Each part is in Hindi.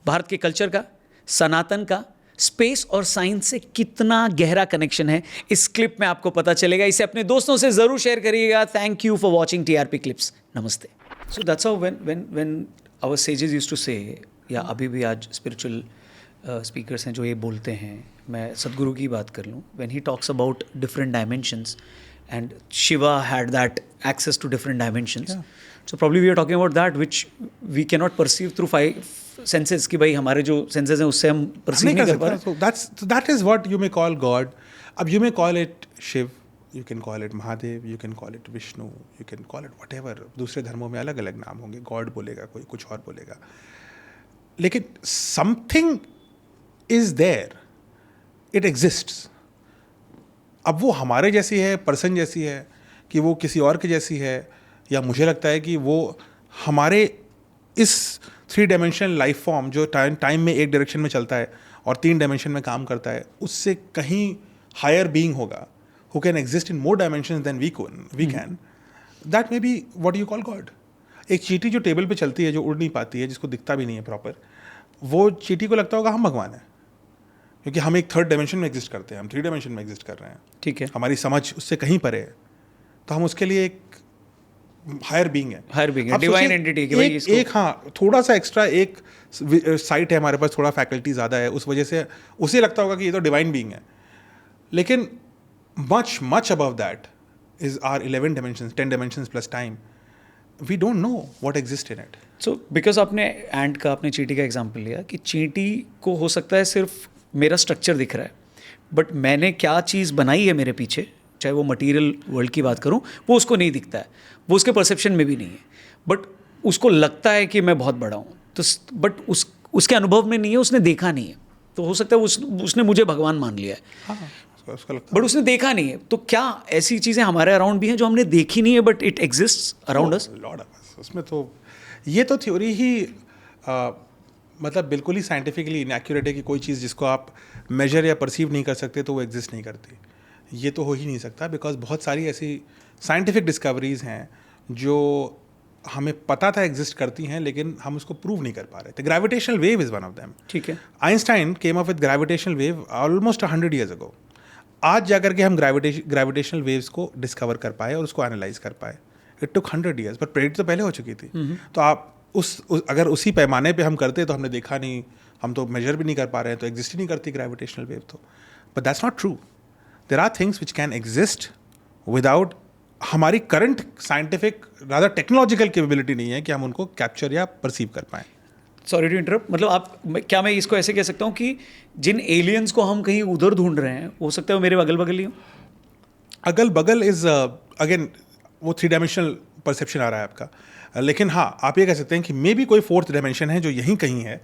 भारत के कल्चर का, सनातन का, स्पेस और साइंस से कितना गहरा कनेक्शन है इस क्लिप में आपको पता चलेगा. इसे अपने दोस्तों से ज़रूर शेयर करिएगा. Thank you for watching TRP clips. नमस्ते. So that's how when our sages used to say, या अभी भी आज स्पिरिचुअल स्पीकर्स हैं जो ये बोलते हैं. मैं सदगुरु की बात कर लूँ, when he talks about different dimensions and Shiva had that access to different dimensions. So probably we are talking about that which we cannot perceive through 5 senses, कि भाई हमारे जो senses हैं उससे हम perceive नहीं कर पा रहे. So that is what you may call God. अब you may call it Shiv, you can call it Mahadev, you can call it Vishnu, you can call it whatever. दूसरे धर्मों में अलग अलग नाम होंगे. God बोलेगा, कोई कुछ और बोलेगा. लेकिन something is there. It exists. अब वो हमारे जैसी है, पर्सन जैसी है, कि वो किसी और की जैसी है, या मुझे लगता है कि वो हमारे इस 3 डायमेंशनल लाइफ फॉर्म जो टाइम में एक डायरेक्शन में चलता है और 3 डायमेंशन में काम करता है, उससे कहीं हायर बीइंग होगा who can exist in more dimensions than we can. That may be what you call God. एक चींटी जो टेबल पे चलती है, जो उड़ नहीं पाती है, जिसको दिखता भी नहीं है प्रॉपर, वो चींटी को लगता होगा हम भगवान हैं, क्योंकि हम एक 3rd डायमेंशन में एग्जिस्ट करते हैं, हम 3 डायमेंशन में एग्जिस्ट कर रहे हैं. ठीक है. हमारी समझ उससे कहीं परे है, तो हम उसके लिए एक हायर बीइंग है, डिवाइन एंटिटी की भाई इसको. एक हाँ, थोड़ा सा एक्स्ट्रा एक साइट है हमारे पास, थोड़ा फैकल्टी ज़्यादा है, उस वजह से उसे लगता होगा कि ये तो डिवाइन बीइंग है. लेकिन much much above that is are 11 dimensions, 10 dimensions plus time. We don't know what exist in it. So because आपने एंट का, आपने चींटी का एग्जाम्पल लिया कि चींटी को हो सकता है सिर्फ मेरा स्ट्रक्चर दिख रहा है, बट मैंने क्या चीज़ बनाई है मेरे पीछे, चाहे वो मटेरियल वर्ल्ड की बात करूं, वो उसको नहीं दिखता है, वो उसके परसेप्शन में भी नहीं है, बट उसको लगता है कि मैं बहुत बड़ा हूँ. तो बट उसके अनुभव में नहीं है, उसने देखा नहीं है. तो हो सकता है उसने मुझे भगवान मान लिया है. हाँ, बट उसने देखा नहीं है. तो क्या ऐसी चीज़ें हमारे अराउंड भी हैं जो हमने देखी नहीं है but it exist around us? उसमें तो ये तो थ्योरी ही मतलब बिल्कुल ही साइंटिफिकली इनएक्यूरेट है कि कोई चीज़ जिसको आप मेजर या परसीव नहीं कर सकते तो वो एग्जिस्ट नहीं करती. ये तो हो ही नहीं सकता, बिकॉज बहुत सारी ऐसी साइंटिफिक डिस्कवरीज हैं जो हमें पता था एग्जिस्ट करती हैं, लेकिन हम उसको प्रूव नहीं कर पा रहे थे. Gravitational wave is one of them. ठीक है. Einstein came up with gravitational wave almost 100 years ago. आज जाकर के हम ग्रेविटेशनल वेव्स को डिस्कवर कर पाए और उसको एनालाइज कर पाए. It took 100 years, but predict तो पहले हो चुकी थी. तो आप अगर उसी पैमाने पे हम करते तो हमने देखा नहीं, हम तो मेजर भी नहीं कर पा रहे हैं, तो एग्जिस्ट ही नहीं करती ग्रेविटेशनल वेव. तो but that's not true. There are things which can exist without, हमारी current scientific rather technological capability नहीं है कि हम उनको कैप्चर या परसीव कर पाएँ. सॉरी टू इंटरप्ट, मतलब क्या मैं इसको ऐसे कह सकता हूँ कि जिन एलियंस को हम कहीं उधर ढूंढ रहे हैं, हो सकता है वो मेरे अगल बगल ही हो? अगल बगल इज अगेन वो 3 डायमेंशनल परसेप्शन आ रहा है आपका. लेकिन हाँ, आप ये कह सकते हैं कि मे बी कोई 4th डायमेंशन है जो यहीं कहीं है,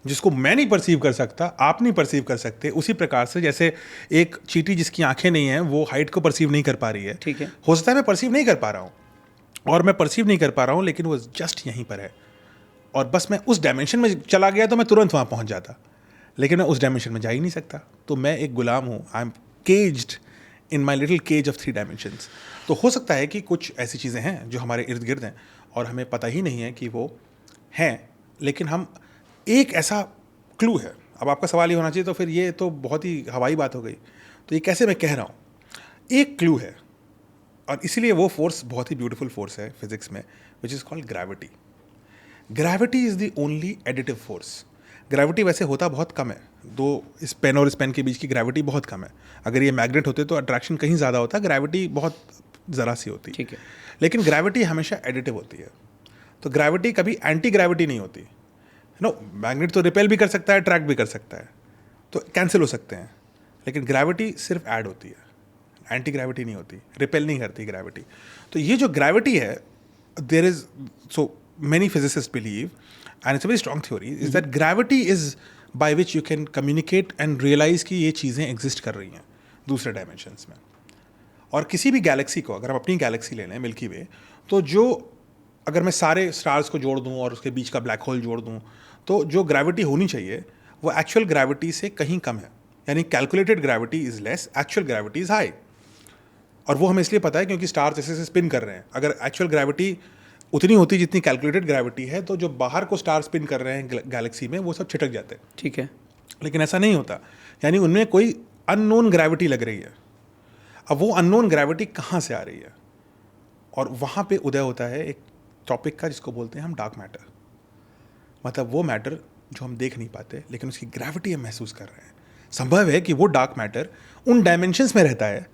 जिसको मैं नहीं परसीव कर सकता, आप नहीं परसीव कर सकते. उसी प्रकार से जैसे एक चींटी जिसकी आंखें नहीं हैं, वो हाइट को परसीव नहीं कर पा रही है. ठीक है. हो सकता है मैं परसीव नहीं कर पा रहा हूँ, और मैं परसीव नहीं कर पा रहा हूँ, लेकिन वो जस्ट यहीं पर है, और बस मैं उस डायमेंशन में चला गया तो मैं तुरंत वहाँ पहुँच जाता, लेकिन मैं उस डायमेंशन में जा ही नहीं सकता. तो मैं एक गुलाम हूँ. I am caged in my little cage of 3 dimensions. तो हो सकता है कि कुछ ऐसी चीज़ें हैं जो हमारे इर्द गिर्द हैं और हमें पता ही नहीं है कि वो हैं, लेकिन हम एक ऐसा क्लू है. अब आपका सवाल ये होना चाहिए, तो फिर ये तो बहुत ही हवाई बात हो गई, तो ये कैसे मैं कह रहा हूँ. एक क्लू है, और इसीलिए वो फोर्स बहुत ही ब्यूटीफुल फोर्स है फिजिक्स में, which is called gravity. Gravity is the only additive force. Gravity वैसे होता बहुत कम है, इस पेन और इस पेन के बीच की ग्रेविटी बहुत कम है. अगर ये मैग्नेट होते तो अट्रैक्शन कहीं ज़्यादा होता, ग्रेविटी बहुत ज़रा सी होती. ठीक है. लेकिन ग्रेविटी हमेशा एडिटिव होती है. तो ग्रेविटी कभी एंटी ग्रेविटी नहीं होती. मैग्नेट तो रिपेल भी कर सकता है, अट्रैक्ट भी कर सकता है, तो कैंसिल हो सकते हैं. लेकिन ग्रेविटी सिर्फ ऐड होती है, एंटी ग्रेविटी नहीं होती, रिपेल नहीं करती ग्रेविटी. तो ये जो ग्रेविटी है, there is so many physicists believe, and it's a very strong theory, is that gravity is by which you can communicate and realize कि ये चीज़ें exist कर रही हैं दूसरे dimensions में. और किसी भी गैलेक्सी को, अगर हम अपनी गैलेक्सी ले लें मिल्की वे, तो जो अगर मैं सारे स्टार्स को जोड़ दूँ और उसके बीच का ब्लैक होल जोड़ दूँ, तो जो ग्रेविटी होनी चाहिए वो एक्चुअल ग्रेविटी से कहीं कम है. यानी calculated gravity is less, actual gravity is high. और वो हमें इसलिए पता है क्योंकि स्टार जैसे स्पिन कर रहे हैं. अगर एक्चुअल ग्रेविटी उतनी होती जितनी कैलकुलेटेड ग्रेविटी है, तो जो बाहर को स्टार स्पिन कर रहे हैं गैलेक्सी में वो सब छिटक जाते हैं। ठीक है। लेकिन ऐसा नहीं होता, यानी उनमें कोई अननोन ग्रेविटी लग रही है। अब वो अननोन ग्रेविटी कहाँ से आ रही है, और वहाँ पे उदय होता है एक टॉपिक का जिसको बोलते हैं हम डार्क मैटर। मतलब वो मैटर जो हम देख नहीं पाते लेकिन उसकी ग्रेविटी हम महसूस कर रहे हैं। संभव है कि वो डार्क मैटर उन डायमेंशंस में रहता है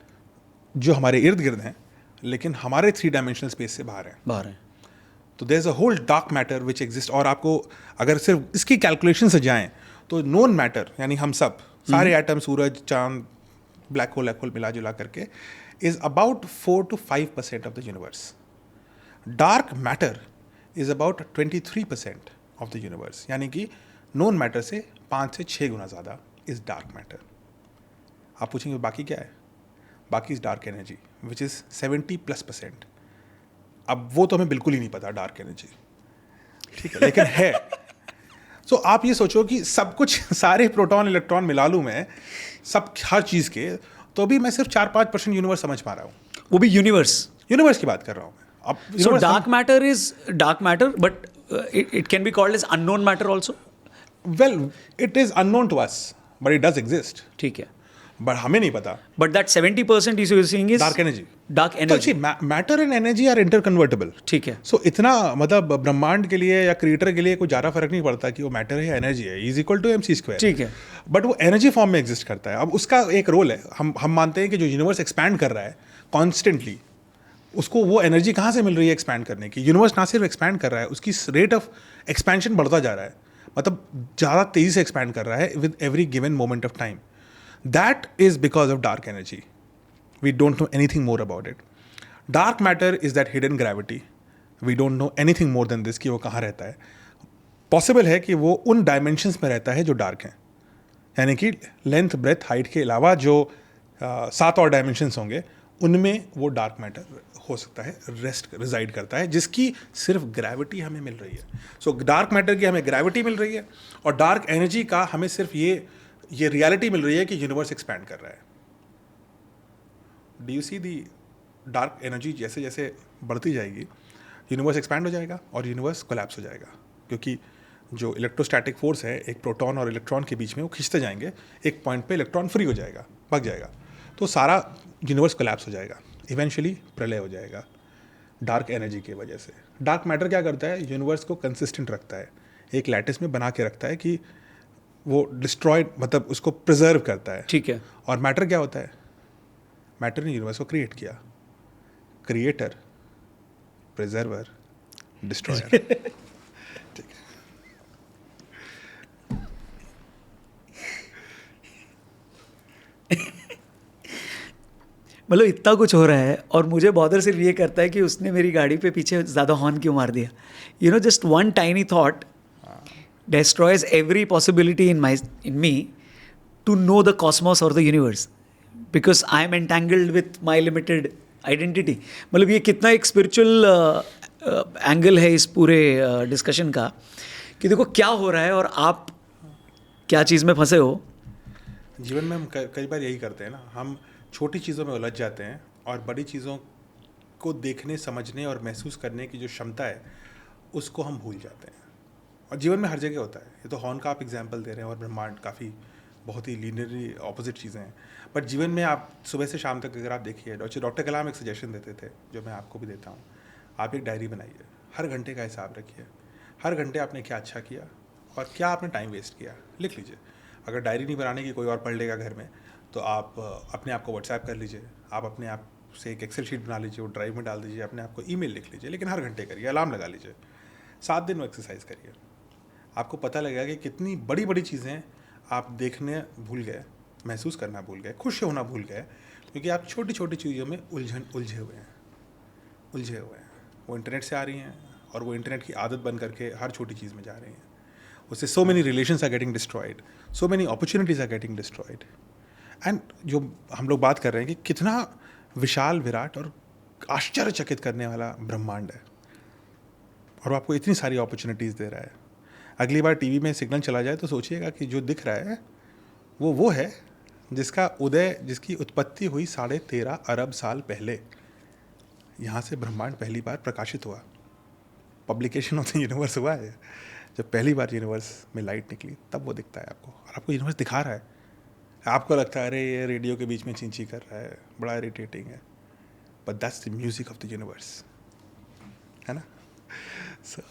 जो हमारे इर्द गिर्द हैं, लेकिन हमारे 3 डायमेंशनल स्पेस से बाहर है। तो there is a whole dark matter which exist. और आपको अगर सिर्फ इसकी कैलकुलेशन से जाएं तो नोन मैटर, यानी हम सब सारे एटम, सूरज, चांद, ब्लैक होल मिला जुला करके, is about 4 to 5% of the universe. Dark matter is about 23% of the universe, यानी कि नोन मैटर से 5 से 6 गुना ज़्यादा इज डार्क मैटर। आप पूछेंगे बाकी क्या है? बाकी is dark energy which is 70+%। अब वो तो हमें बिल्कुल ही नहीं पता डार्क एनर्जी, ठीक है, लेकिन है। तो आप ये सोचो कि सब कुछ, सारे प्रोटॉन इलेक्ट्रॉन मिला लूँ मैं सब, हर चीज़ के, तो भी मैं सिर्फ 4-5% यूनिवर्स समझ पा रहा हूँ। वो भी यूनिवर्स की बात कर रहा हूँ मैं। अब so dark matter is dark matter, but it can be called as unknown matter also. Well, it is unknown to us but it does exist, ठीक है। बट हमें नहीं पता। But that 70% you saying is dark energy. Dark energy. Matter and energy are interconvertible. ठीक है। सो इतना मतलब ब्रह्मांड के लिए या क्रिएटर के लिए कोई ज़्यादा फर्क नहीं पड़ता कि वो मैटर है या एनर्जी है, इज इक्वल टू mc²। ठीक है। बट वो एनर्जी फॉर्म में एग्जिस्ट करता है। अब उसका एक रोल है, हम मानते हैं कि जो यूनिवर्स एक्सपैंड कर रहा है कॉन्स्टेंटली, उसको वो एनर्जी कहाँ से मिल रही है एक्सपैंड करने की? यूनिवर्स ना सिर्फ एक्सपैंड कर रहा है, उसकी रेट ऑफ एक्सपेंशन बढ़ता जा रहा है, मतलब ज़्यादा तेज़ी से एक्सपैंड कर रहा है with every given moment of time. That is because of dark energy. We don't know anything more about it. Dark matter is that hidden gravity. We don't know anything more than this कि वो कहाँ रहता है। Possible है कि वो उन dimensions में रहता है जो dark हैं, यानी कि लेंथ, ब्रेथ, हाइट के अलावा जो 7 और डायमेंशंस होंगे उनमें वो डार्क मैटर हो सकता है, रिजाइड करता है, जिसकी सिर्फ ग्रेविटी हमें मिल रही है। सो डार्क मैटर की हमें ग्रेविटी मिल रही है, और डार्क एनर्जी का हमें सिर्फ ये रियलिटी मिल रही है कि यूनिवर्स एक्सपैंड कर रहा है। Do you see the dark energy जैसे जैसे बढ़ती जाएगी, यूनिवर्स एक्सपैंड हो जाएगा और यूनिवर्स कोलैप्स हो जाएगा, क्योंकि जो इलेक्ट्रोस्टैटिक फोर्स है एक प्रोटॉन और इलेक्ट्रॉन के बीच में, वो खींचते जाएंगे, एक पॉइंट पे इलेक्ट्रॉन फ्री हो जाएगा, भाग जाएगा, तो सारा यूनिवर्स कोलैप्स हो जाएगा, इवेंचुअली प्रलय हो जाएगा डार्क एनर्जी की वजह से। डार्क मैटर क्या करता है? यूनिवर्स को कंसिस्टेंट रखता है, एक लैटिस में बना के रखता है कि वो डिस्ट्रॉयड, मतलब उसको प्रिजर्व करता है। ठीक है। और मैटर क्या होता है? मैटर ने यूनिवर्स को क्रिएट किया, क्रिएटर, प्रिजर्वर, डिस्ट्रॉयर। ठीक है। मतलब इतना कुछ हो रहा है और मुझे बॉदर सिर्फ ये करता है कि उसने मेरी गाड़ी पे पीछे ज़्यादा हॉर्न क्यों मार दिया। You know, just one tiny thought destroys every possibility in me to know the cosmos or the universe, because I am entangled with my limited identity. मतलब ये कितना एक स्पिरिचुअल एंगल है इस पूरे डिस्कशन का, कि देखो क्या हो रहा है और आप क्या चीज़ में फंसे हो। जीवन में हम कई बार यही करते हैं ना, हम छोटी चीज़ों में उलझ जाते हैं और बड़ी चीज़ों को देखने, समझने और महसूस करने की जो क्षमता है उसको हम भूल जाते हैं। और जीवन में हर जगह होता है। ये तो हॉर्न का आप एग्जाम्पल दे रहे हैं, और ब्रह्मांड काफ़ी बहुत ही लीनियरली ऑपोजिट चीज़ें हैं। बट जीवन में आप सुबह से शाम तक अगर आप देखिए, डॉक्टर कलाम एक सजेशन देते थे जो मैं आपको भी देता हूँ, आप एक डायरी बनाइए, हर घंटे का हिसाब रखिए, हर घंटे आपने क्या अच्छा किया और क्या आपने टाइम वेस्ट किया, लिख लीजिए। अगर डायरी नहीं बनाने की, कोई और पढ़ लेगा घर में, तो आप अपने आप को व्हाट्सएप कर लीजिए, आप अपने आप से एक एक्सेल शीट बना लीजिए, वो ड्राइव में डाल दीजिए, अपने आप को ईमेल लिख लीजिए, लेकिन हर घंटे करिए, अलार्म लगा लीजिए, 7 दिन वो एक्सरसाइज करिए। आपको पता लगेगा कि कितनी बड़ी बड़ी चीज़ें आप देखने भूल गए, महसूस करना भूल गए, खुश होना भूल गए, क्योंकि आप छोटी छोटी चीज़ों में उलझे हुए हैं। वो इंटरनेट से आ रही हैं और वो इंटरनेट की आदत बन करके हर छोटी चीज़ में जा रही हैं। उससे so many relations are getting destroyed, so many opportunities are getting destroyed. And जो हम लोग बात कर रहे हैं कि कितना विशाल, विराट और आश्चर्यचकित करने वाला ब्रह्मांड है, और वो आपको इतनी सारी अपॉर्चुनिटीज़ दे रहा है। अगली बार टीवी में सिग्नल चला जाए तो सोचिएगा कि जो दिख रहा है वो है जिसका उदय, जिसकी उत्पत्ति हुई 13.5 अरब साल पहले। यहाँ से ब्रह्मांड पहली बार प्रकाशित हुआ। पब्लिकेशन ऑफ द यूनिवर्स हुआ है, जब पहली बार यूनिवर्स में लाइट निकली तब वो दिखता है आपको, और आपको यूनिवर्स दिखा रहा है। आपको लगता है अरे ये रेडियो के बीच में चींची कर रहा है, बड़ा इरिटेटिंग है, but that's the music of the universe, है ना? So